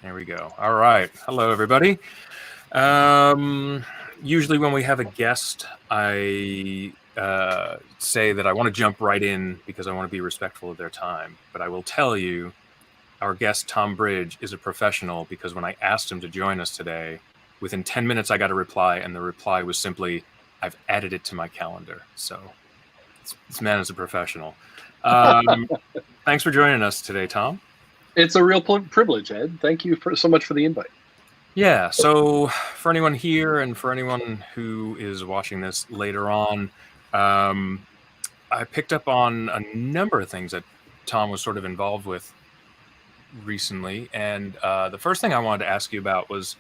There we go. All right. Hello, everybody. Usually, when we have a guest, I say that I want to jump right in because I want to be respectful of their time. But I will tell you, our guest, Tom Bridge, is a professional because when I asked him to join us today, within 10 minutes, I got a reply, and the reply was simply, I've added it to my calendar. So this man is a professional. Um, Thanks for joining us today, Tom. It's a real privilege, Ed. Thank you so much for the invite. Yeah, so for anyone here and for anyone who is watching this later on, um, I picked up on a number of things that Tom was sort of involved with recently. And the first thing I wanted to ask you about was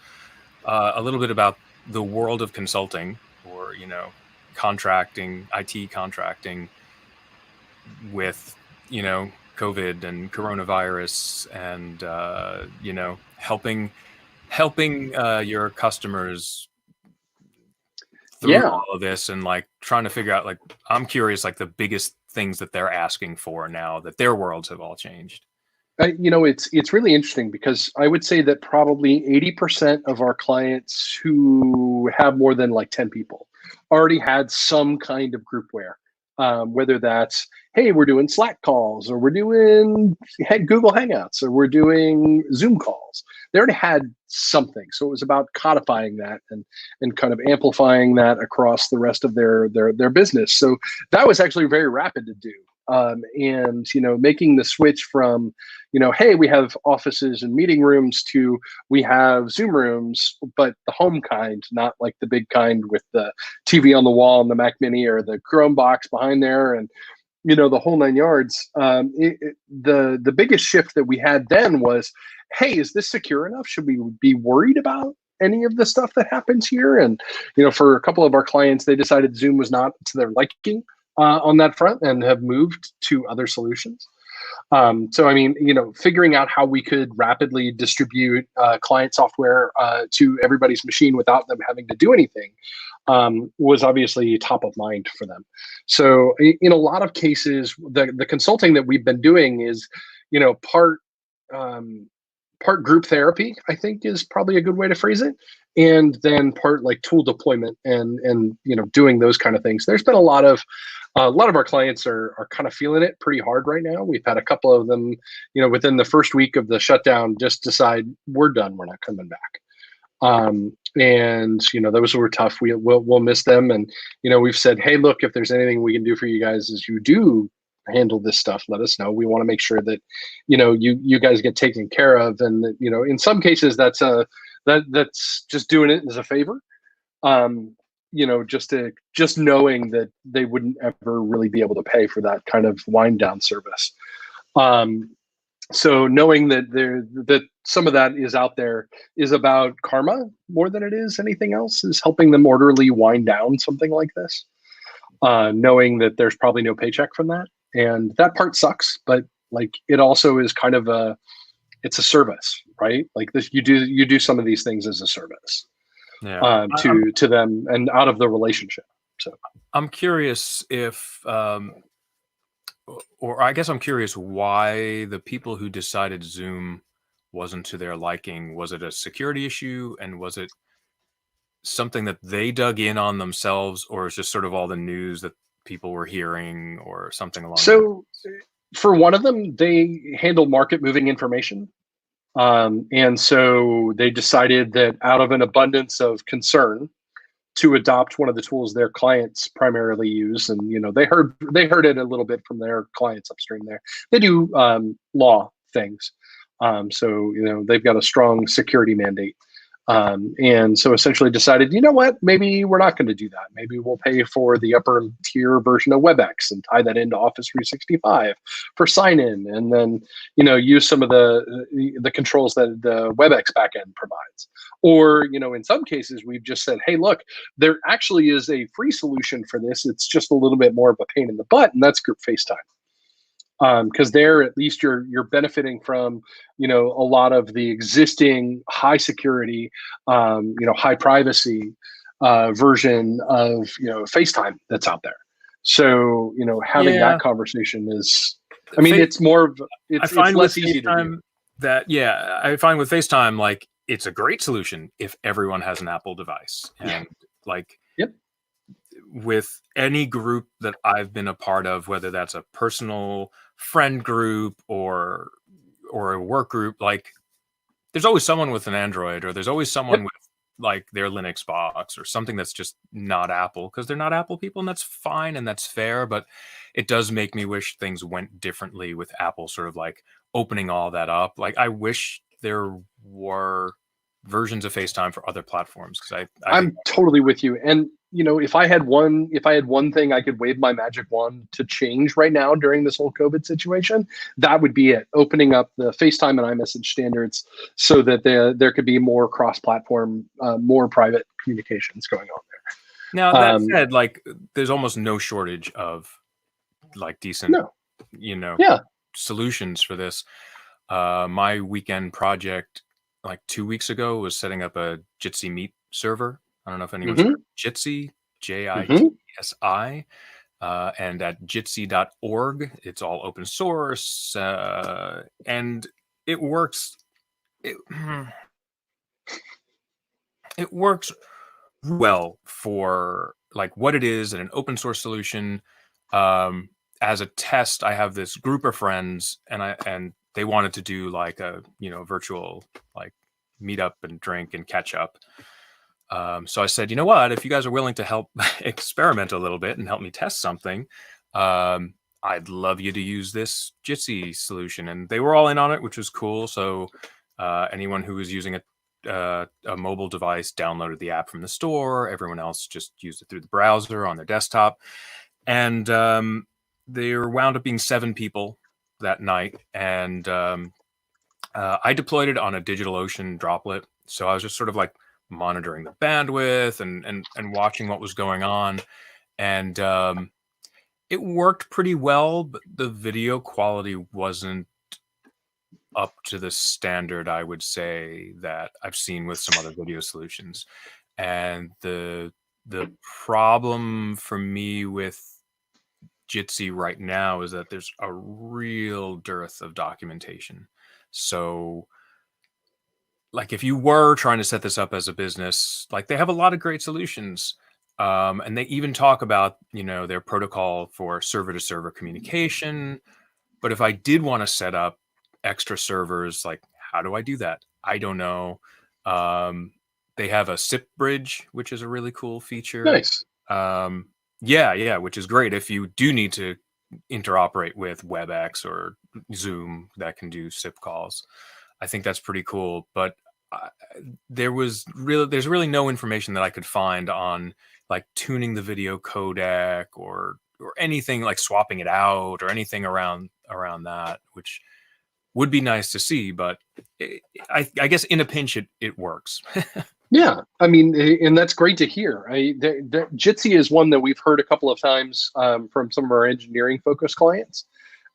a little bit about the world of consulting or, contracting, IT contracting with, COVID and coronavirus and, helping your customers through Yeah, all of this and like trying to figure out, like, I'm curious, like the biggest things that they're asking for now that their worlds have all changed. it's really interesting because I would say that probably 80% of our clients who have more than like 10 people already had some kind of groupware. Whether that's, hey, we're doing Slack calls, or we're doing Google Hangouts, or we're doing Zoom calls. They already had something. So it was about codifying that and kind of amplifying that across the rest of their business. So that was actually very rapid to do. And making the switch from hey, we have offices and meeting rooms to we have Zoom rooms, but the home kind, not like the big kind with the TV on the wall and the Mac Mini or the Chrome box behind there, and the whole nine yards. The biggest shift that we had then was, hey, is this secure enough? Should we be worried about any of the stuff that happens here? And for a couple of our clients, they decided Zoom was not to their liking on that front and have moved to other solutions. So, I mean, figuring out how we could rapidly distribute client software to everybody's machine without them having to do anything was obviously top of mind for them. So, in a lot of cases, the consulting that we've been doing is, part part group therapy, I think, is probably a good way to phrase it, and then part like tool deployment and doing those kind of things. There's been a lot of our clients are kind of feeling it pretty hard right now. We've had a couple of them, within the first week of the shutdown, just decide we're done, we're not coming back. And those were tough. We'll miss them, and we've said, hey, look, if there's anything we can do for you guys as you do handle this stuff, let us know. We want to make sure that you guys get taken care of, and that, in some cases that's just doing it as a favor. Just knowing that they wouldn't ever really be able to pay for that kind of wind down service. So knowing that some of that is out there is about karma more than it is anything else, is helping them orderly wind down something like this. Knowing that there's probably no paycheck from that, and that part sucks, but like it also is kind of it's a service, right? Like this, you do some of these things as a service. Yeah. To them and out of the relationship. So I'm curious if, or I guess I'm curious why the people who decided Zoom wasn't to their liking. Was it a security issue, and was it something that they dug in on themselves, or is just sort of all the news that people were hearing, or something along those lines? so for one of them, they handle market moving information. And so they decided that out of an abundance of concern to adopt one of the tools their clients primarily use. And they heard it a little bit from their clients upstream there. They do law things. So they've got a strong security mandate. And so essentially decided, you know what, maybe we're not going to do that. Maybe we'll pay for the upper tier version of WebEx and tie that into Office 365 for sign in, and then use some of the controls that the WebEx backend provides. Or in some cases we've just said, hey, look, there actually is a free solution for this. It's just a little bit more of a pain in the butt, and that's group FaceTime. Because there, at least you're benefiting from a lot of the existing high security, high privacy version of FaceTime that's out there. So having Yeah. that conversation is, I mean, it's more of I it's find with less easy to FaceTime, do. that, yeah, I find with FaceTime, like, it's a great solution if everyone has an Apple device. Yeah. And like Yep. with any group that I've been a part of, whether that's a personal friend group or a work group, like there's always someone with an Android, or there's always someone Yep. with like their Linux box or something that's just not Apple, because they're not Apple people, and that's fine and that's fair. But it does make me wish things went differently with Apple sort of like opening all that up. Like I wish there were versions of FaceTime for other platforms, because I think I'm totally with you. And if I had one thing I could wave my magic wand to change right now during this whole COVID situation, that would be it. Opening up the FaceTime and iMessage standards so that there could be more cross-platform, more private communications going on now there. that said, like there's almost no shortage of like decent, No, you know, yeah, solutions for this. My weekend project like 2 weeks ago was setting up a Jitsi Meet server. I don't know if anyone's heard hmm of Jitsi, hmm Jitsi, and at jitsi.org. It's all open source, and it works. It, it works well for like what it is and an open source solution. Um, as a test, I have this group of friends, and they wanted to do like a virtual like meet up and drink and catch up. So I said, you know what, if you guys are willing to help experiment a little bit and help me test something, um, I'd love you to use this Jitsi solution. And they were all in on it, which was cool. So anyone who was using a mobile device downloaded the app from the store. Everyone else just used it through the browser on their desktop. And there wound up being 7 people that night. And I deployed it on a DigitalOcean droplet. So I was just sort of like monitoring the bandwidth and watching what was going on. And it worked pretty well, but the video quality wasn't up to the standard, I would say, that I've seen with some other video solutions. And the problem for me with Jitsi right now is that there's a real dearth of documentation. So like if you were trying to set this up as a business, like they have a lot of great solutions. And they even talk about, their protocol for server to server communication. But if I did want to set up extra servers, like how do I do that? I don't know. They have a SIP bridge, which is a really cool feature. nice. Yeah, which is great if you do need to interoperate with WebEx or Zoom that can do SIP calls. I think that's pretty cool. But uh, there's really no information that I could find on like tuning the video codec or anything like swapping it out or anything around that, which would be nice to see. But I guess in a pinch, it works. Yeah, I mean, and that's great to hear. Jitsi is one that we've heard a couple of times from some of our engineering focused clients,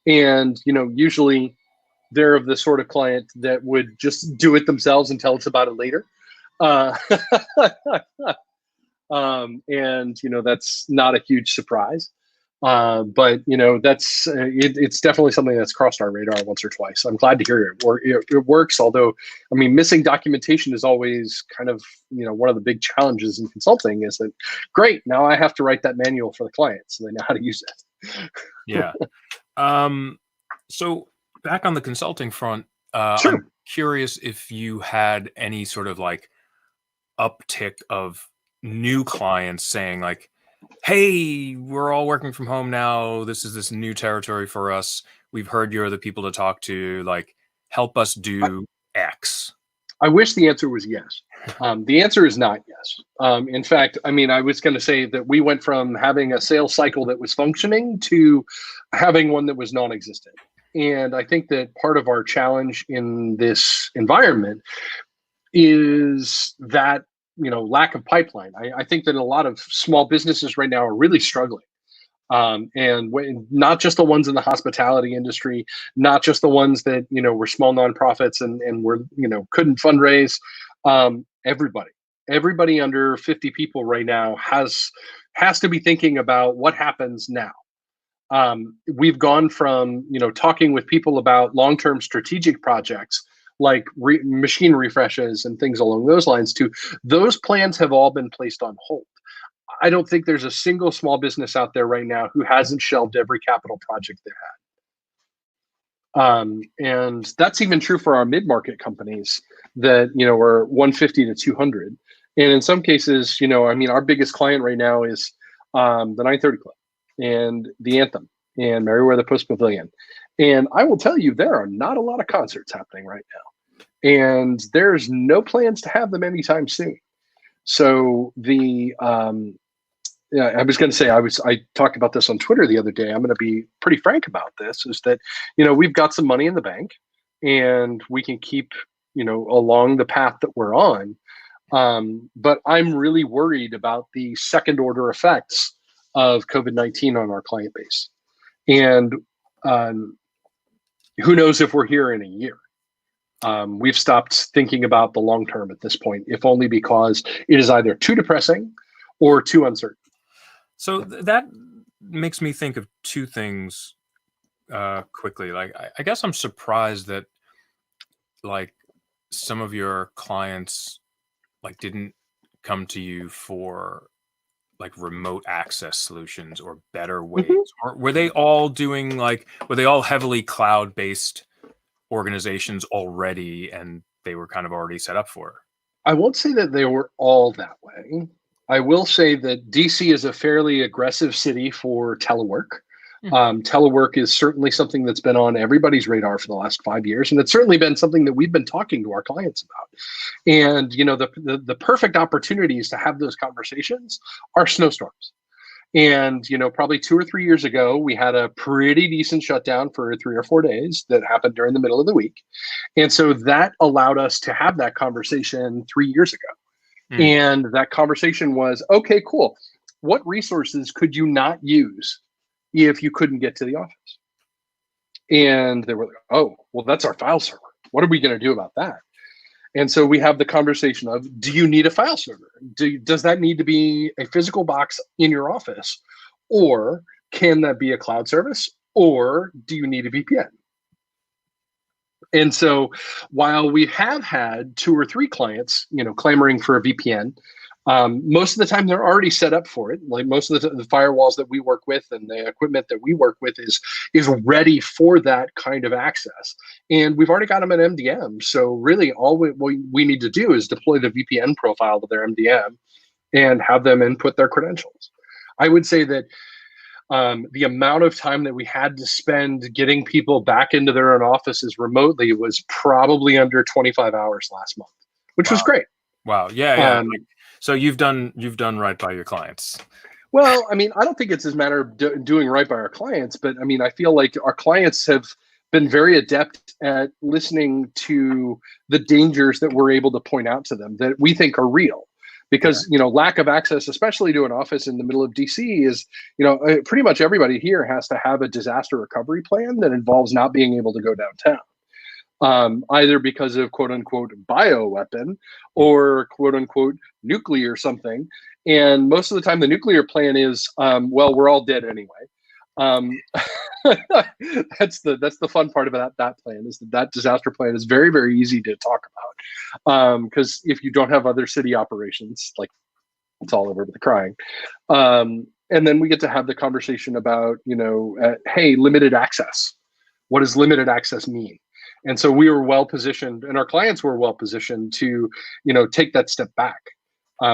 and usually they're of the sort of client that would just do it themselves and tell us about it later. Uh, and that's not a huge surprise. But that's it's definitely something that's crossed our radar once or twice. I'm glad to hear it works. Although, I mean, missing documentation is always kind of one of the big challenges in consulting. Is that great? Now I have to write that manual for the client so they know how to use it. Yeah. So back on the consulting front, I'm Sure. curious if you had any sort of like uptick of new clients saying like, hey, we're all working from home now. This is this new territory for us. We've heard you're the people to talk to. Like, help us I, do X. I wish the answer was yes. The answer is not yes. In fact, I mean, I was going to say that we went from having a sales cycle that was functioning to having one that was non-existent. And I think that part of our challenge in this environment is that lack of pipeline. I think that a lot of small businesses right now are really struggling, and not just the ones in the hospitality industry, not just the ones that were small nonprofits and were couldn't fundraise. Everybody under 50 people right now has to be thinking about what happens now. We've gone from talking with people about long-term strategic projects like machine refreshes and things along those lines too. Those plans have all been placed on hold. I don't think there's a single small business out there right now who hasn't shelved every capital project they had. And that's even true for our mid-market companies that, are 150 to 200. And in some cases, our biggest client right now is the 930 Club and the Anthem and Merriweather Post Pavilion. And I will tell you, there are not a lot of concerts happening right now. And there's no plans to have them anytime soon. So I was going to say, I talked about this on Twitter the other day. I'm going to be pretty frank about this, is that, we've got some money in the bank and we can keep, along the path that we're on. But I'm really worried about the second order effects of COVID-19 on our client base. And who knows if we're here in a year. We've stopped thinking about the long term at this point, if only because it is either too depressing or too uncertain. So that makes me think of two things quickly. Like, I guess I'm surprised that like some of your clients like didn't come to you for like remote access solutions or better ways, or were they all heavily cloud-based organizations already and they were kind of already set up for it? I won't say that they were all that way. I will say that DC is a fairly aggressive city for telework. Telework is certainly something that's been on everybody's radar for the last 5 years, and it's certainly been something that we've been talking to our clients about. And the perfect opportunities to have those conversations are snowstorms. And probably 2 or 3 years ago, we had a pretty decent shutdown for 3 or 4 days that happened during the middle of the week, and so that allowed us to have that conversation 3 years ago. And that conversation was, okay, cool. What resources could you not use if you couldn't get to the office? And they were like, oh, well, that's our file server. What are we going to do about that? And so we have the conversation of, do you need a file server? Does that need to be a physical box in your office? Or can that be a cloud service? Or do you need a VPN? And so while we have had 2 or 3 clients, clamoring for a VPN, most of the time they're already set up for it. Like most of the firewalls that we work with and the equipment that we work with is ready for that kind of access. And we've already got them at MDM. So really all we need to do is deploy the VPN profile to their MDM and have them input their credentials. I would say that the amount of time that we had to spend getting people back into their own offices remotely was probably under 25 hours last month, which was great. Wow. Yeah. So you've done right by your clients. Well, I don't think it's a matter of doing right by our clients, but I feel like our clients have been very adept at listening to the dangers that we're able to point out to them that we think are real. Because lack of access, especially to an office in the middle of DC, is pretty much everybody here has to have a disaster recovery plan that involves not being able to go downtown, either because of quote unquote bioweapon or quote unquote nuclear something. And most of the time, the nuclear plan is, well, we're all dead anyway. That's the fun part about that plan, is that disaster plan is very, very easy to talk about, because if you don't have other city operations, like, it's all over with the crying. And then we get to have the conversation about, hey, limited access. What does limited access mean? And so we were well positioned, and our clients were well positioned to, take that step back,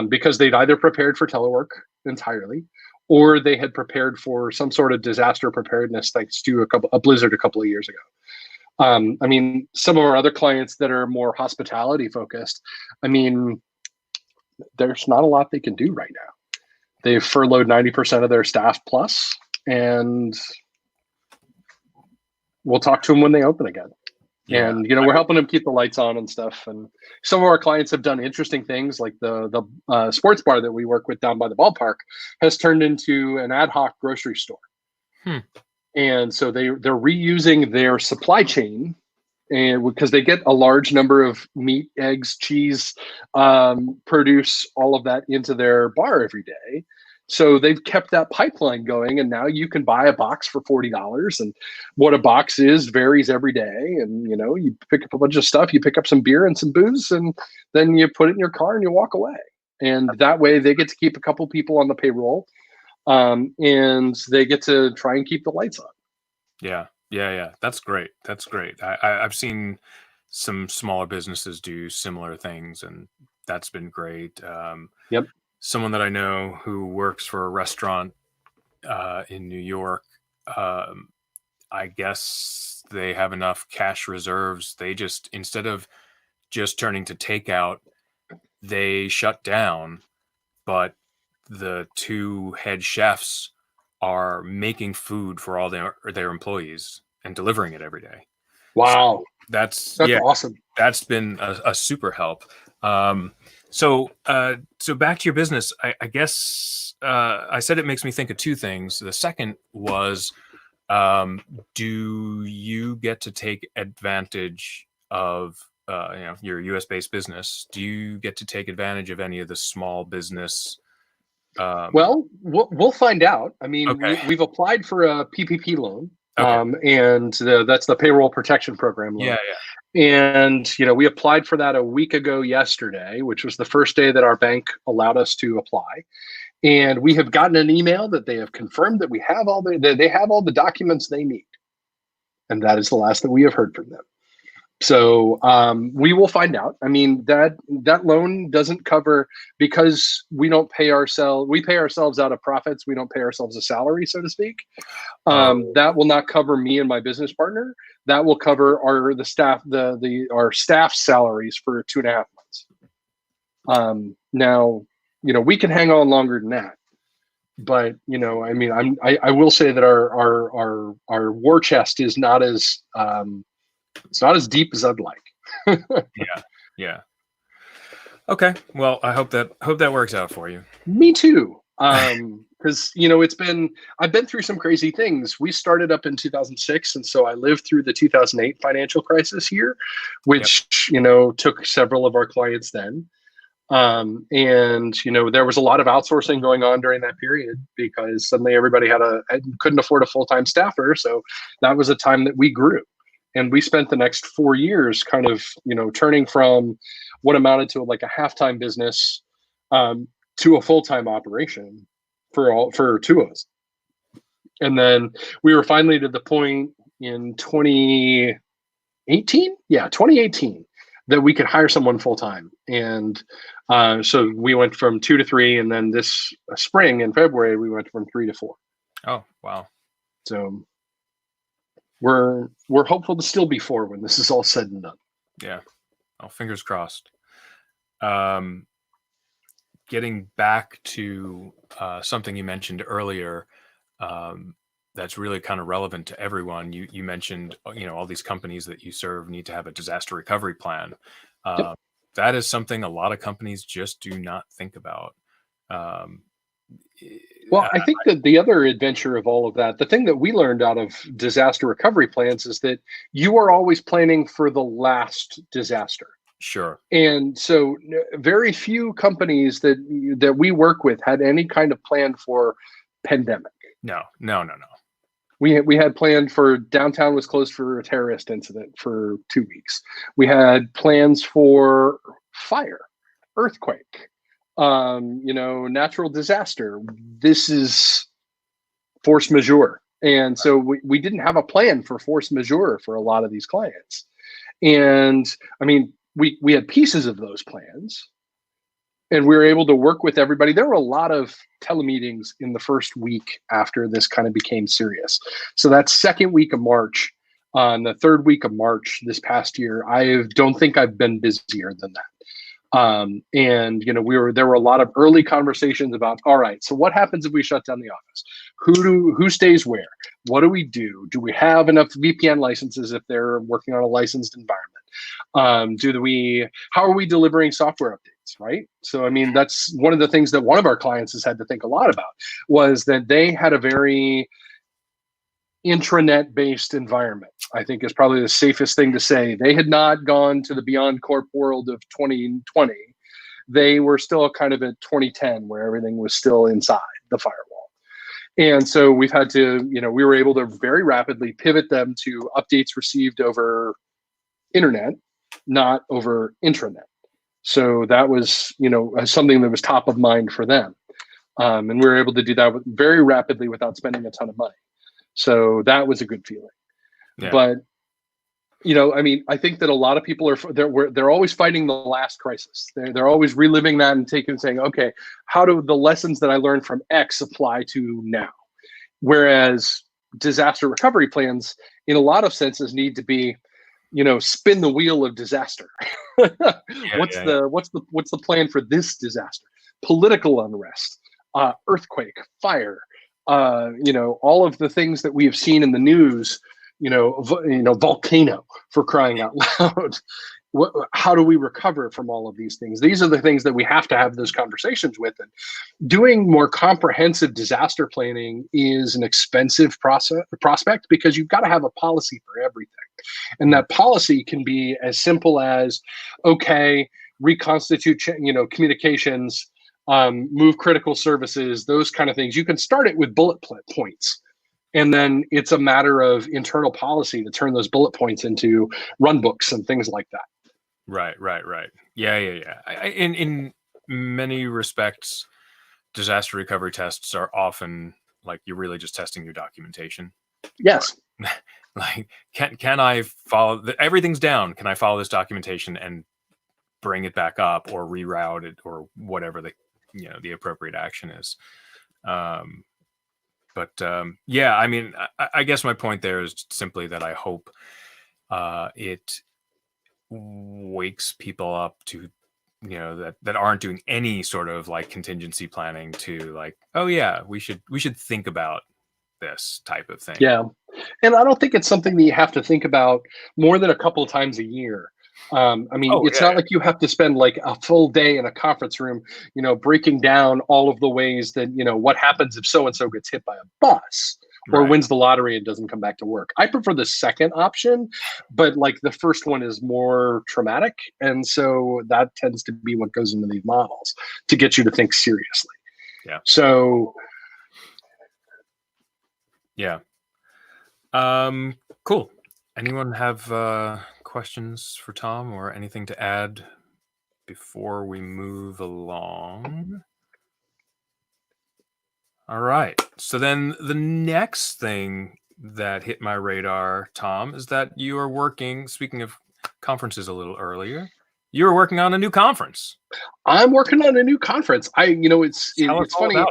because they'd either prepared for telework entirely, or they had prepared for some sort of disaster preparedness thanks to a blizzard a couple of years ago. Some of our other clients that are more hospitality focused, there's not a lot they can do right now. They've furloughed 90% of their staff plus, and we'll talk to them when they open again. Yeah. And we're helping them keep the lights on and stuff. And some of our clients have done interesting things, like the sports bar that we work with down by the ballpark has turned into an ad hoc grocery store. And so they're reusing their supply chain, and because they get a large number of meat, eggs, cheese, produce, all of that into their bar every day. So they've kept that pipeline going, and now you can buy a box for $40. And what a box is varies every day. And you pick up a bunch of stuff, you pick up some beer and some booze, and then you put it in your car and you walk away. And that way, they get to keep a couple people on the payroll, and they get to try and keep the lights on. Yeah, that's great. That's great. I've seen some smaller businesses do similar things, and that's been great. Yep. Someone that I know who works for a restaurant in New York, I guess they have enough cash reserves. They just, instead of just turning to takeout, they shut down, but the two head chefs are making food for all their employees and delivering it every day. Wow. So that's awesome. That's been a super help. So back to your business, I guess I said it makes me think of two things. The second was, do you get to take advantage of your US based business? Do you get to take advantage of any of the small business? Well, we'll find out. I mean, Okay. we've applied for a PPP loan, Okay. and that's the Payroll Protection Program loan. Yeah. And we applied for that a week ago yesterday, which was the first day that our bank allowed us to apply. And we have gotten an email that they have confirmed that they have all the documents they need, and that is the last that we have heard from them. So we will find out. I mean, that loan doesn't cover, because we don't pay ourselves. We pay ourselves out of profits. We don't pay ourselves a salary, so to speak. That will not cover me and my business partner. That will cover our staff's salaries for 2.5 months. Now, we can hang on longer than that, but I mean, I will say that our war chest is not as it's not as deep as I'd like. Yeah. Okay. Well, I hope that works out for you. Me too. Because I've been through some crazy things. We started up in 2006, and so I lived through the 2008 financial crisis here, which took several of our clients then. And there was a lot of outsourcing going on during that period, because suddenly everybody couldn't afford a full-time staffer. So that was a time that we grew. And we spent the next 4 years kind of, turning from what amounted to like a half-time business to a full-time operation for two of us. And then we were finally to the point in 2018, that we could hire someone full-time. And so we went from 2 to 3, and then this spring in February we went from 3 to 4. Oh, wow. So we're hopeful to still be 4 when this is all said and done. Yeah. Oh, fingers crossed. Getting back to something you mentioned earlier, that's really kind of relevant to everyone. You mentioned, all these companies that you serve need to have a disaster recovery plan. Yep. That is something a lot of companies just do not think about. Well, I think that the other adventure of all of that, the thing that we learned out of disaster recovery plans, is that you are always planning for the last disaster. Sure. And so very few companies that we work with had any kind of plan for pandemic. No. We had planned for downtown was closed for a terrorist incident for 2 weeks. We had plans for fire, earthquake, natural disaster. This is force majeure. And so we didn't have a plan for force majeure for a lot of these clients. And I mean, we had pieces of those plans, and we were able to work with everybody. There were a lot of telemeetings in the first week after this kind of became serious. So that second week of March, on the third week of March this past year, I don't think I've been busier than that. And there were a lot of early conversations about, all right, so what happens if we shut down the office? Who stays where? What do we do? Do we have enough VPN licenses if they're working on a licensed environment? How are we delivering software updates, right? So, I mean, that's one of the things that one of our clients has had to think a lot about, was that they had a very intranet-based environment, I think is probably the safest thing to say. They had not gone to the Beyond Corp world of 2020. They were still kind of at 2010, where everything was still inside. the firewall. And so we've had to, we were able to very rapidly pivot them to updates received over internet, not over intranet. So that was, something that was top of mind for them. And we were able to do that very rapidly without spending a ton of money. So that was a good feeling. Yeah. But, I think that a lot of people they're always fighting the last crisis. They're always reliving that and saying, okay, how do the lessons that I learned from X apply to now? Whereas disaster recovery plans, in a lot of senses, need to be, spin the wheel of disaster. What's the plan for this disaster? Political unrest, earthquake, fire, all of the things that we have seen in the news. Volcano, for crying out loud. How do we recover from all of these things? These are the things that we have to have those conversations with. And doing more comprehensive disaster planning is an expensive prospect, because you've got to have a policy for everything. And that policy can be as simple as, okay, reconstitute, communications, move critical services, those kind of things. You can start it with bullet points. And then it's a matter of internal policy to turn those bullet points into run books and things like that. Right. Yeah. In many respects, disaster recovery tests are often like you're really just testing your documentation. Yes. Like, can I follow everything's down? Can I follow this documentation and bring it back up, or reroute it, or whatever the appropriate action is? But yeah, I guess my point there is simply that I hope it wakes people up to, that aren't doing any sort of like contingency planning, to like, oh yeah, we should think about this type of thing. Yeah. And I don't think it's something that you have to think about more than a couple of times a year. It's not like you have to spend like a full day in a conference room, breaking down all of the ways that, what happens if so-and-so gets hit by a bus or wins the lottery and doesn't come back to work. I prefer the second option, but like the first one is more traumatic. And so that tends to be what goes into these models to get you to think seriously. Yeah. So. Yeah. Cool. Anyone have questions for Tom or anything to add before we move along? All right. So then the next thing that hit my radar, Tom, is that you are working, speaking of conferences a little earlier, you're working on a new conference. I'm working on a new conference. It's funny.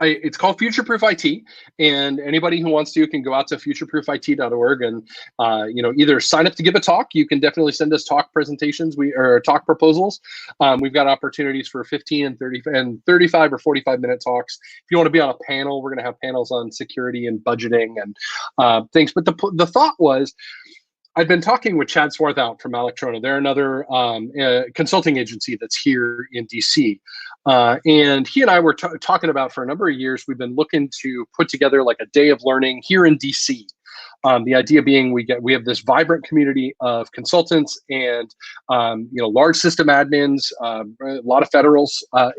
It's called Futureproof IT, and anybody who wants to can go out to futureproofit.org and either sign up to give a talk. You can definitely send us talk presentations, or talk proposals. We've got opportunities for 15 and 30 and 35 or 45-minute talks. If you want to be on a panel, we're going to have panels on security and budgeting and things. But the thought was, I've been talking with Chad Swarthout from Electrona. They're another consulting agency that's here in DC. And he and I were talking about, for a number of years, we've been looking to put together like a day of learning here in DC. The idea being we have this vibrant community of consultants and large system admins, a lot of federal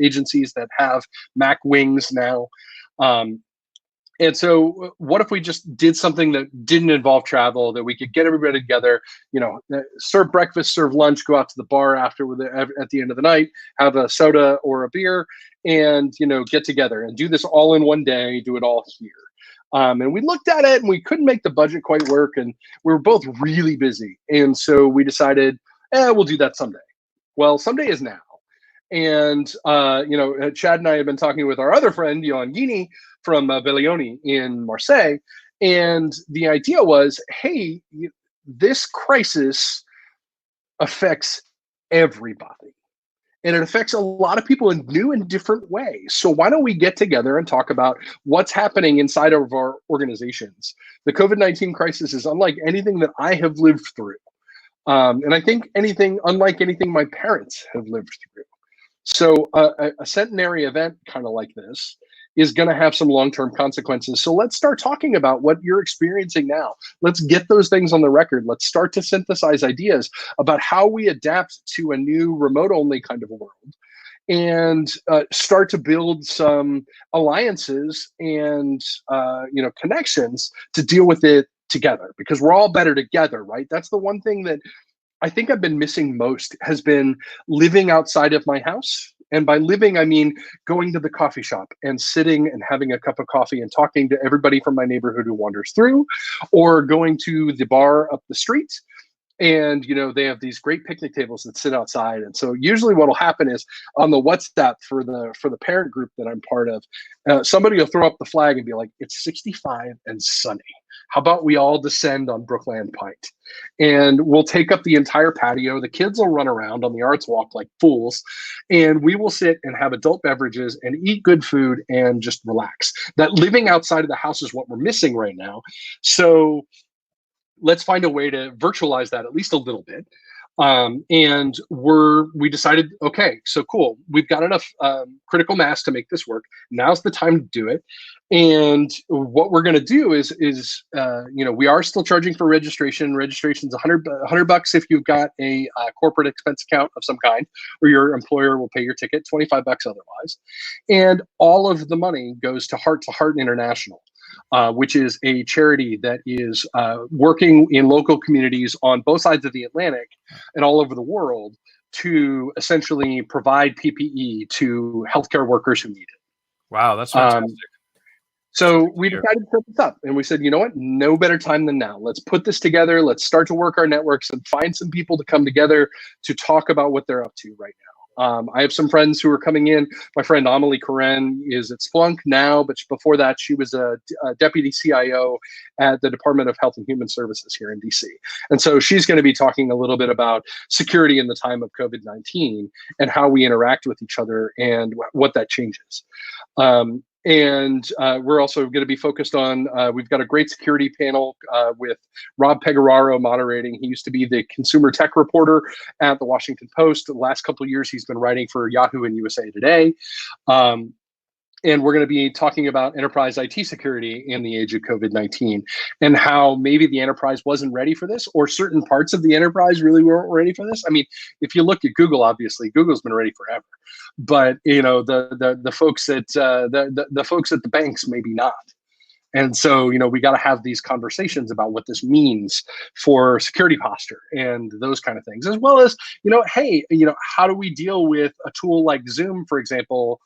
agencies that have Mac wings now. And so what if we just did something that didn't involve travel, that we could get everybody together, serve breakfast, serve lunch, go out to the bar at the end of the night, have a soda or a beer, and, get together and do this all in one day, do it all here. And we looked at it and we couldn't make the budget quite work, and we were both really busy. And so we decided, we'll do that someday. Well, someday is now. And, Chad and I have been talking with our other friend, Jan Gini, from Bellioni in Marseille. And the idea was, hey, this crisis affects everybody. And it affects a lot of people in new and different ways. So why don't we get together and talk about what's happening inside of our organizations? The COVID-19 crisis is unlike anything that I have lived through. And I think unlike anything my parents have lived through. So a centenary event kind of like this is going to have some long-term consequences. So let's start talking about what you're experiencing now. Let's get those things on the record. Let's start to synthesize ideas about how we adapt to a new remote-only kind of world. and start to build some alliances and connections to deal with it together, because we're all better together, right? That's the one thing that I think I've been missing most, has been living outside of my house. And by living, I mean going to the coffee shop and sitting and having a cup of coffee and talking to everybody from my neighborhood who wanders through, or going to the bar up the street. And they have these great picnic tables that sit outside. And so usually what will happen is, on the WhatsApp for the parent group that I'm part of, somebody will throw up the flag and be like, it's 65 and sunny, how about we all descend on Brookland Pint? And we'll take up the entire patio. The kids will run around on the arts walk like fools, and we will sit and have adult beverages and eat good food and just relax. That living outside of the house is what we're missing right now. So let's find a way to virtualize that at least a little bit. And we decided, okay, so cool, we've got enough critical mass to make this work. Now's the time to do it. And what we're going to do is we are still charging for registration. Registration's $100 if you've got a corporate expense account of some kind, or your employer will pay your ticket, $25 otherwise. And all of the money goes to Heart International, which is a charity that is working in local communities on both sides of the Atlantic and all over the world to essentially provide PPE to healthcare workers who need it. Wow, that's fantastic. So we decided to put this up, and we said, you know what? No better time than now. Let's put this together. Let's start to work our networks and find some people to come together to talk about what they're up to right now. I have some friends who are coming in. My friend Amelie Koren is at Splunk now, but before that, she was a deputy CIO at the Department of Health and Human Services here in DC. And so she's going to be talking a little bit about security in the time of COVID-19 and how we interact with each other and what that changes. And we're also going to be focused on, we've got a great security panel with Rob Pegararo moderating. He used to be the consumer tech reporter at the Washington Post. The last couple of years, he's been writing for Yahoo and USA Today. And we're going to be talking about enterprise IT security in the age of COVID-19, and how maybe the enterprise wasn't ready for this, or certain parts of the enterprise really weren't ready for this. I mean, if you look at Google, obviously Google's been ready forever, but the folks at the folks at the banks maybe not. And so, we got to have these conversations about what this means for security posture and those kind of things, as well as, hey, how do we deal with a tool like Zoom, for example,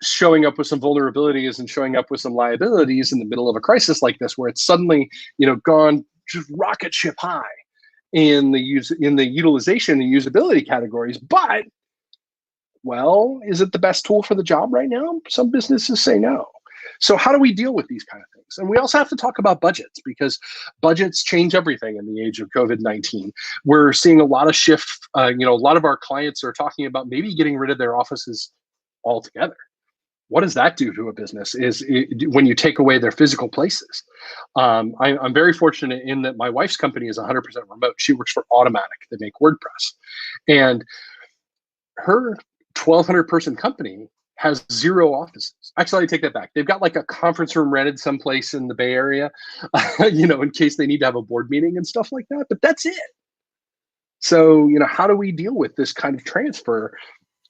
showing up with some vulnerabilities and showing up with some liabilities in the middle of a crisis like this, where it's suddenly, gone just rocket ship high in the utilization and usability categories. But, well, is it the best tool for the job right now? Some businesses say no. So how do we deal with these kind of things? And we also have to talk about budgets, because budgets change everything in the age of COVID-19. We're seeing a lot of shift. A lot of our clients are talking about maybe getting rid of their offices altogether. What does that do to a business when you take away their physical places? I'm very fortunate in that my wife's company is 100% remote. She works for Automatic. They make WordPress. And her 1,200 person company has 0 offices. Actually, I take that back. They've got like a conference room rented someplace in the Bay Area, in case they need to have a board meeting and stuff like that. But that's it. So, how do we deal with this kind of transfer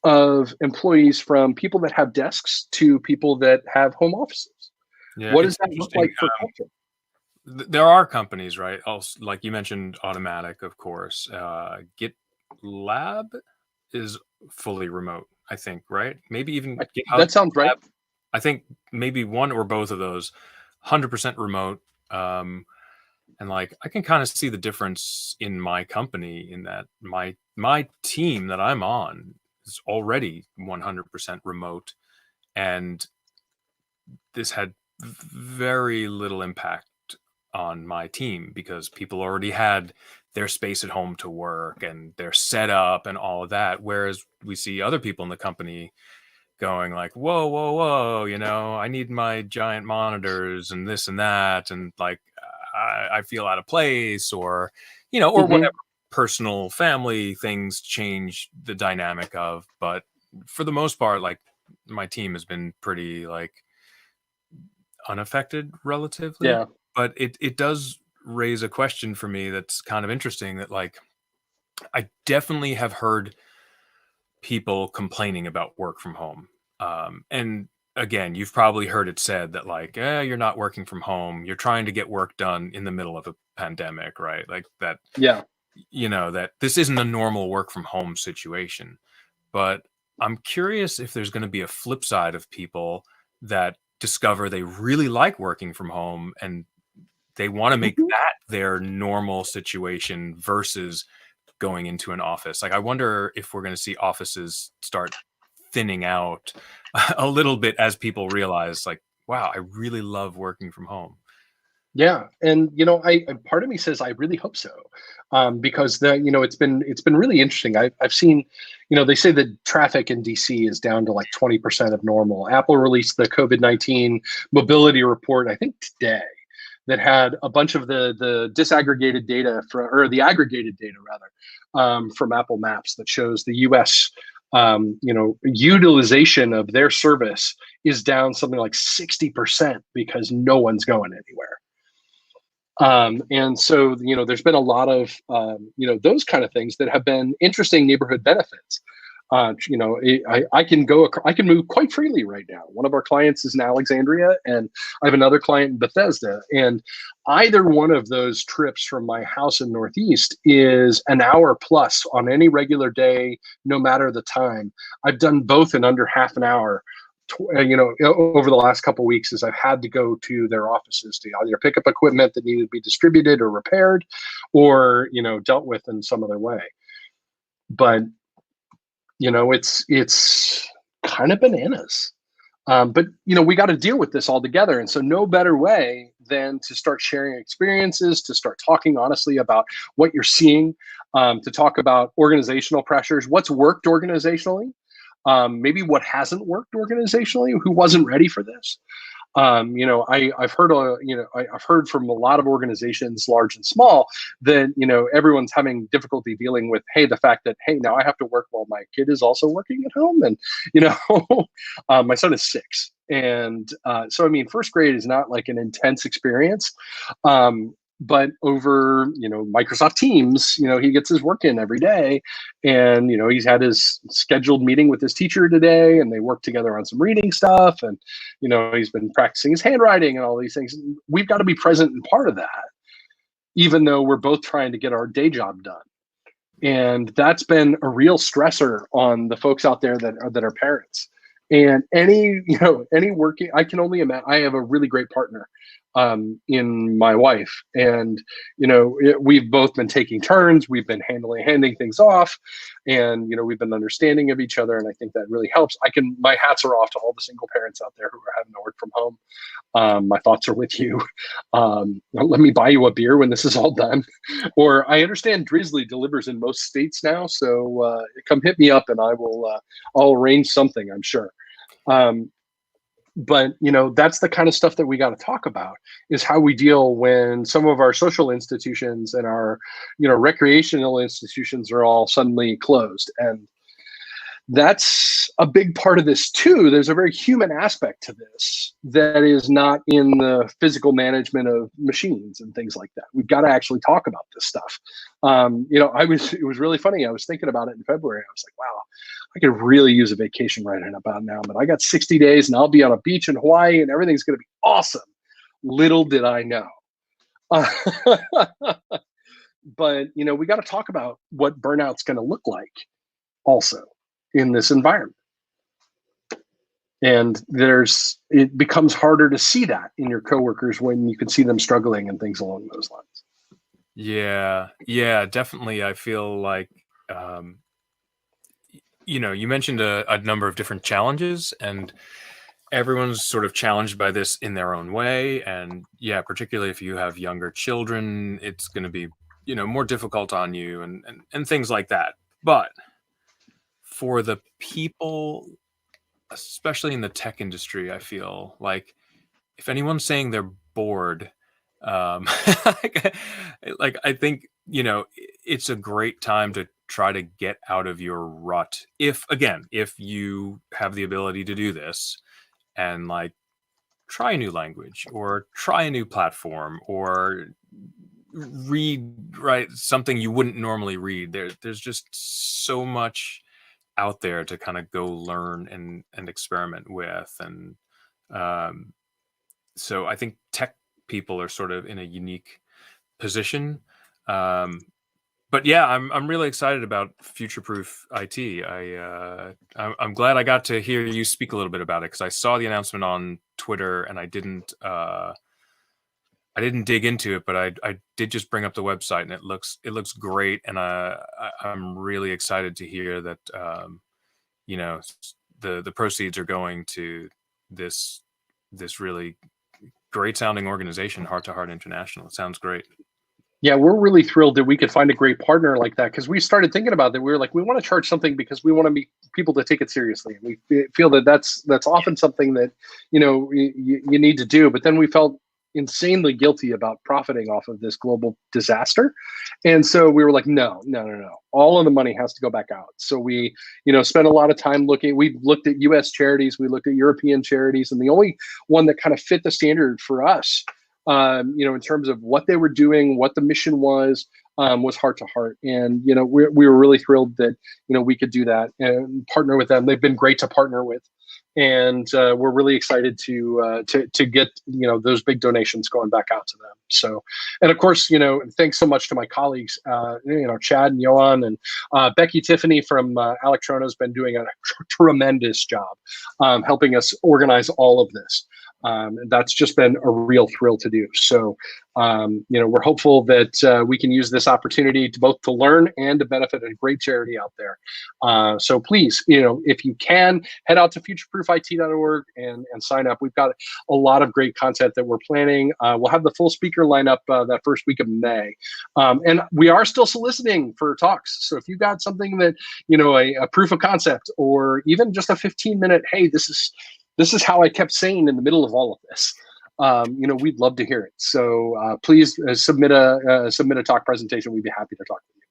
of employees from people that have desks to people that have home offices? Yeah, what does that look like for culture? There are companies, right? Also, like you mentioned, Automatic, of course. GitLab is fully remote, I think, right? Maybe even GitHub. That sounds right. I think maybe one or both of those, 100% remote. And like, I can kind of see the difference in my company in that my team that I'm on is already 100% remote, and this had very little impact on my team because people already had their space at home to work and their setup and all of that. Whereas we see other people in the company going like, whoa, whoa, whoa, I need my giant monitors and this and that. And like, I feel out of place, or, or whatever personal family things change the dynamic of. But for the most part, like, my team has been pretty like unaffected relatively. Yeah. But it does raise a question for me that's kind of interesting, that like, I definitely have heard people complaining about work from home. And again, you've probably heard it said that like, you're not working from home. You're trying to get work done in the middle of a pandemic, right? Like that, Yeah. that this isn't a normal work from home situation. But I'm curious if there's going to be a flip side of people that discover they really like working from home and they want to make Mhm. that their normal situation versus going into an office. Like, I wonder if we're going to see offices start thinning out a little bit as people realize, like, wow, I really love working from home. Yeah, and part of me says I really hope so, because it's been really interesting. I've seen, they say that traffic in DC is down to like 20% of normal. Apple released the COVID-19 mobility report, I think today, that had a bunch of the disaggregated data or the aggregated data rather, from Apple Maps that shows the U.S. Utilization of their service is down something like 60% because no one's going anywhere. And so, there's been a lot of, those kind of things that have been interesting neighborhood benefits. I can I can move quite freely right now. One of our clients is in Alexandria, and I have another client in Bethesda. And either one of those trips from my house in Northeast is an hour plus on any regular day, no matter the time. I've done both in under half an hour over the last couple of weeks, as I've had to go to their offices to either pick up equipment that needed to be distributed or repaired, or dealt with in some other way. But it's kind of bananas. But we got to deal with this all together, and so no better way than to start sharing experiences, to start talking honestly about what you're seeing, to talk about organizational pressures, what's worked organizationally, maybe what hasn't worked organizationally, who wasn't ready for this. I've heard, I've heard from a lot of organizations, large and small, that everyone's having difficulty dealing with, hey, the fact that, hey, now I have to work while my kid is also working at home, and my son is 6, and so I mean, first grade is not like an intense experience. But over Microsoft Teams, he gets his work in every day, and he's had his scheduled meeting with his teacher today, and they work together on some reading stuff, and he's been practicing his handwriting and all these things. We've got to be present and part of that, even though we're both trying to get our day job done. And that's been a real stressor on the folks out there that are parents. And any working, I can only imagine. I have a really great partner in my wife, and we've both been taking turns. We've been handing things off, and we've been understanding of each other, and I think that really helps. My hats are off to all the single parents out there who are having to work from home. My thoughts are with you. Let me buy you a beer when this is all done. Or I understand Drizzly delivers in most states now, so come hit me up and I'll arrange something, I'm sure. But that's the kind of stuff that we got to talk about, is how we deal when some of our social institutions and our recreational institutions are all suddenly closed. And that's a big part of this too. There's a very human aspect to this that is not in the physical management of machines and things like that. We've got to actually talk about this stuff. It was really funny. I was thinking about it in February. I was like, wow, I could really use a vacation right about now, but I got 60 days and I'll be on a beach in Hawaii and everything's going to be awesome. Little did I know. But we got to talk about what burnout's going to look like also in this environment. And it becomes harder to see that in your coworkers when you can see them struggling and things along those lines. Yeah, definitely. I feel like, um, you mentioned a number of different challenges, and everyone's sort of challenged by this in their own way. And yeah, particularly if you have younger children, it's going to be, more difficult on you, and things like that. But for the people, especially in the tech industry, I feel like if anyone's saying they're bored, like, I think it's a great time to try to get out of your rut. If you have the ability to do this, and like try a new language or try a new platform or read, right, something you wouldn't normally read. There's just so much out there to kind of go learn and experiment with. And um, so I think tech people are sort of in a unique position. Um, but yeah, I'm really excited about Futureproof IT. I'm glad I got to hear you speak a little bit about it, because I saw the announcement on Twitter and I didn't dig into it, but I did just bring up the website, and it looks great, and I'm really excited to hear that you know the proceeds are going to this really great sounding organization, Heart to Heart International. It sounds great. Yeah, we're really thrilled that we could find a great partner like that, because we started thinking about that. We were like, we want to charge something because we want to meet people to take it seriously. We feel that that's often something that you need to do. But then we felt insanely guilty about profiting off of this global disaster, and so we were like, no, no, no, no. All of the money has to go back out. So we spent a lot of time looking. We looked at U.S. charities, we looked at European charities, and the only one that kind of fit the standard for us, in terms of what they were doing, what the mission was Heart to Heart. And we were really thrilled that we could do that and partner with them. They've been great to partner with, and we're really excited to get those big donations going back out to them. So, and of course, thanks so much to my colleagues, Chad and Johan, and Becky Tiffany from Electrona has been doing a tremendous job helping us organize all of this. And that's just been a real thrill to do. So, we're hopeful that we can use this opportunity to both to learn and to benefit a great charity out there. So please, if you can, head out to futureproofit.org and sign up. We've got a lot of great content that we're planning. We'll have the full speaker lineup that first week of May. And we are still soliciting for talks. So if you got something that, a proof of concept, or even just a 15-minute, hey, this is how I kept sane in the middle of all of this. We'd love to hear it. So please submit a talk presentation. We'd be happy to talk with you.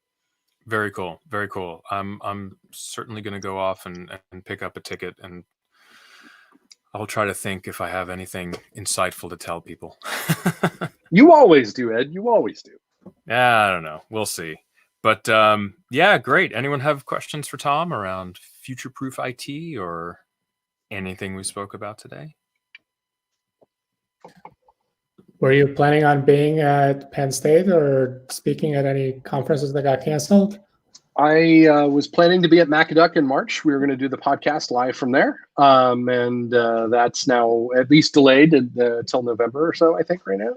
Very cool. Very cool. I'm certainly going to go off and pick up a ticket, and I'll try to think if I have anything insightful to tell people. You always do, Ed. You always do. Yeah, I don't know. We'll see. But yeah, great. Anyone have questions for Tom around Futureproof IT or anything we spoke about today? Were you planning on being at Penn State or speaking at any conferences that got canceled? I was planning to be at MacAdmin in March. We were going to do the podcast live from there. And that's now at least delayed until November or so, I think, right now.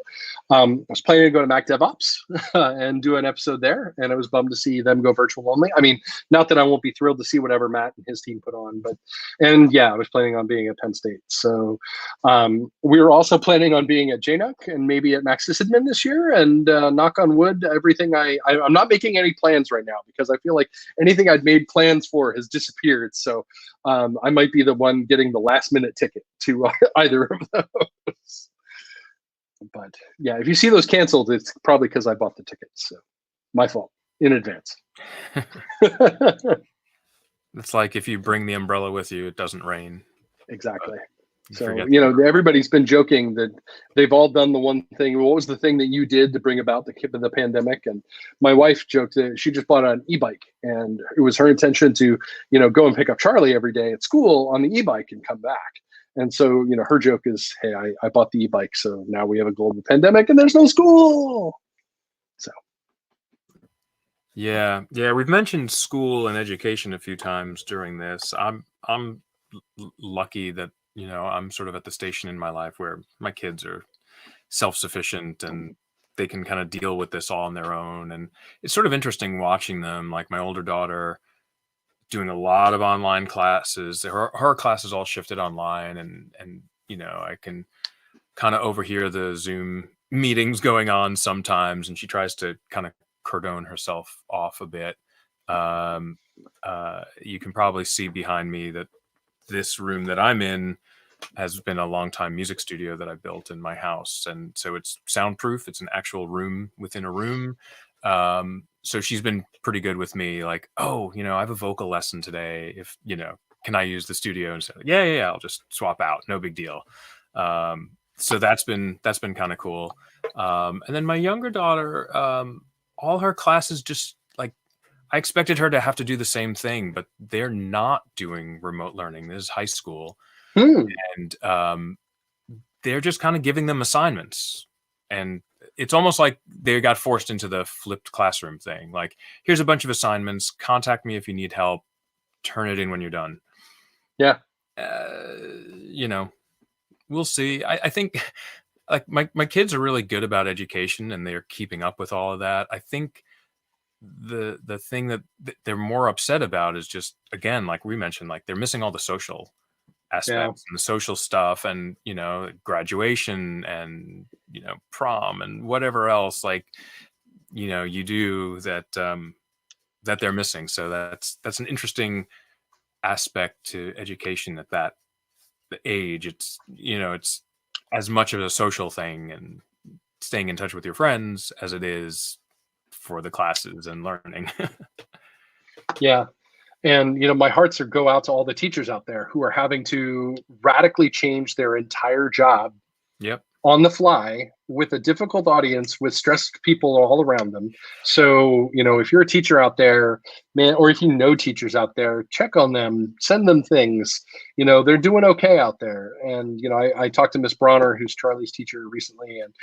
I was planning to go to Mac DevOps and do an episode there. And I was bummed to see them go virtual only. I mean, not that I won't be thrilled to see whatever Matt and his team put on, and yeah, I was planning on being at Penn State. So we were also planning on being at JNUC and maybe at Max Sysadmin this year. And knock on wood, everything I'm not making any plans right now, because I feel like anything I'd made plans for has disappeared. So I might be the one getting the last minute ticket to either of those. But yeah, if you see those canceled, it's probably because I bought the tickets. So my fault in advance. It's like if you bring the umbrella with you, it doesn't rain. Exactly. So, everybody's been joking that they've all done the one thing. What was the thing that you did to bring about the pandemic? And my wife joked that she just bought an e-bike, and it was her intention to, go and pick up Charlie every day at school on the e-bike and come back. And so, her joke is, hey, I bought the e-bike, so now we have a global pandemic and there's no school. So. Yeah, we've mentioned school and education a few times during this. I'm lucky that I'm sort of at the station in my life where my kids are self-sufficient and they can kind of deal with this all on their own. And it's sort of interesting watching them, like my older daughter doing a lot of online classes. Her classes all shifted online, and I can kind of overhear the Zoom meetings going on sometimes, and she tries to kind of cordon herself off a bit. You can probably see behind me that this room that I'm in has been a long time music studio that I built in my house. And so it's soundproof. It's an actual room within a room. So she's been pretty good with me, like, oh, I have a vocal lesson today. If, can I use the studio? And say, yeah, I'll just swap out. No big deal. So that's been kind of cool. And then my younger daughter, all her classes just like I expected her to have to do the same thing, but they're not doing remote learning. This is high school. And they're just kind of giving them assignments. And it's almost like they got forced into the flipped classroom thing. Like, here's a bunch of assignments. Contact me if you need help. Turn it in when you're done. Yeah. You know, we'll see. I think like my kids are really good about education and they're keeping up with all of that. I think the thing that they're more upset about is just, again, like we mentioned, like they're missing all the social aspects and the social stuff, and graduation and prom and whatever else, like you do that that they're missing. So that's an interesting aspect to education at that the age. It's it's as much of a social thing and staying in touch with your friends as it is for the classes and learning. Yeah. And, my hearts go out to all the teachers out there who are having to radically change their entire job Yep. on the fly with a difficult audience, with stressed people all around them. So, if you're a teacher out there, man, or if you know teachers out there, check on them, send them things. They're doing okay out there. And, I talked to Miss Bronner, who's Charlie's teacher, recently, and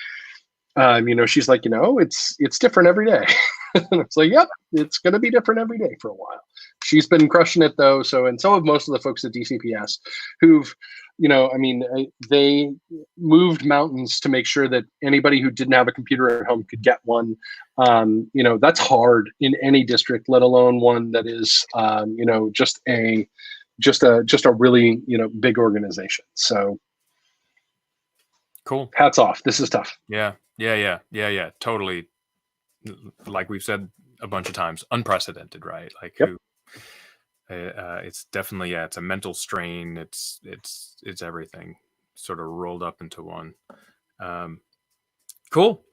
she's like, it's different every day. And it's like, yep, it's going to be different every day for a while. She's been crushing it though. So, and so have most of the folks at DCPS who've, they moved mountains to make sure that anybody who didn't have a computer at home could get one. That's hard in any district, let alone one that is, just a really, big organization. So cool. Hats off. This is tough. Yeah. Totally. Like we've said a bunch of times, unprecedented, right? Like, yep. It's definitely, it's a mental strain. It's everything sort of rolled up into one. Cool.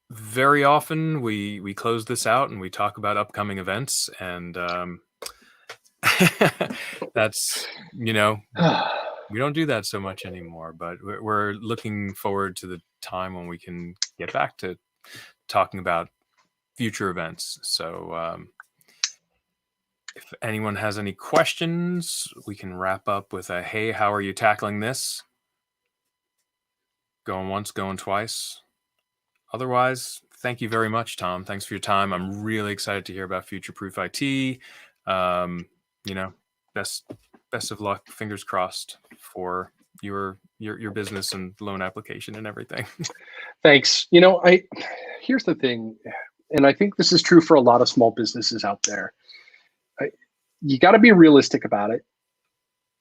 Very often we close this out and we talk about upcoming events, and that's, we don't do that so much anymore, but we're looking forward to the time when we can get back to talking about future events. So if anyone has any questions, we can wrap up with a, hey, how are you tackling this? Going once, going twice. Otherwise, thank you very much, Tom. Thanks for your time. I'm really excited to hear about Futureproof IT. Best of luck, fingers crossed for your business and loan application and everything. Thanks. Here's the thing, and I think this is true for a lot of small businesses out there. You got to be realistic about it,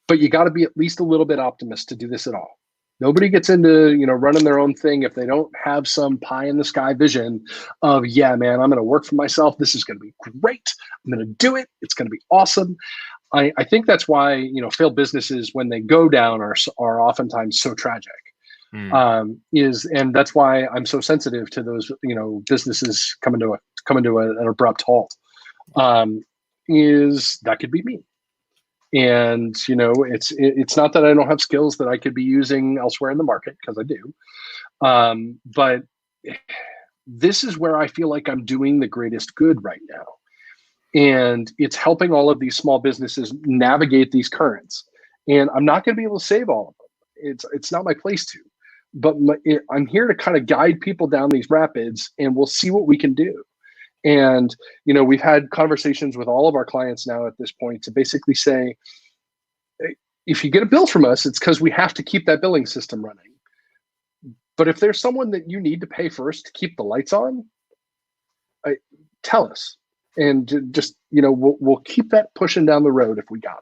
but you got to be at least a little bit optimistic to do this at all. Nobody gets into, running their own thing if they don't have some pie in the sky vision of, yeah, man, I'm going to work for myself. This is going to be great. I'm going to do it. It's going to be awesome. I think that's why, failed businesses, when they go down, are oftentimes so tragic. And that's why I'm so sensitive to those, businesses coming to an abrupt halt. Is that could be me. And, it's not that I don't have skills that I could be using elsewhere in the market, because I do. But this is where I feel like I'm doing the greatest good right now. And it's helping all of these small businesses navigate these currents. And I'm not going to be able to save all of them. It's not my place to. But I'm here to kind of guide people down these rapids, and we'll see what we can do. And, we've had conversations with all of our clients now at this point to basically say, if you get a bill from us, it's because we have to keep that billing system running. But if there's someone that you need to pay first to keep the lights on, tell us. And just, we'll keep that pushing down the road if we gotta.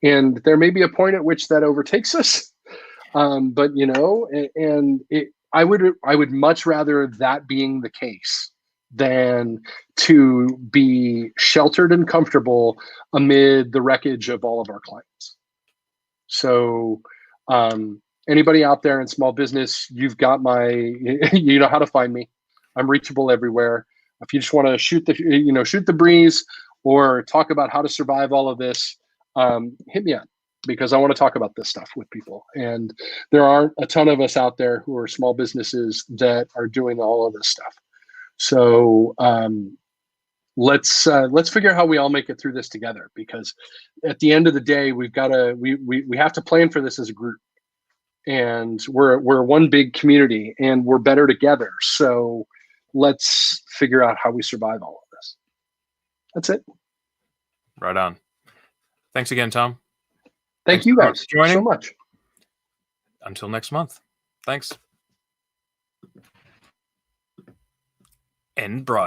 And there may be a point at which that overtakes us. But, I would much rather that being the case than to be sheltered and comfortable amid the wreckage of all of our clients. So anybody out there in small business, you've got you know how to find me. I'm reachable everywhere. If you just want to shoot the breeze or talk about how to survive all of this, hit me up, because I want to talk about this stuff with people. And there aren't a ton of us out there who are small businesses that are doing all of this stuff. So let's figure out how we all make it through this together, because at the end of the day, we have to plan for this as a group, and we're one big community, and we're better together. So let's figure out how we survive all of this. That's it. Right on. Thanks again, Tom. Thank you guys so much. Until next month. Thanks. End broadcast.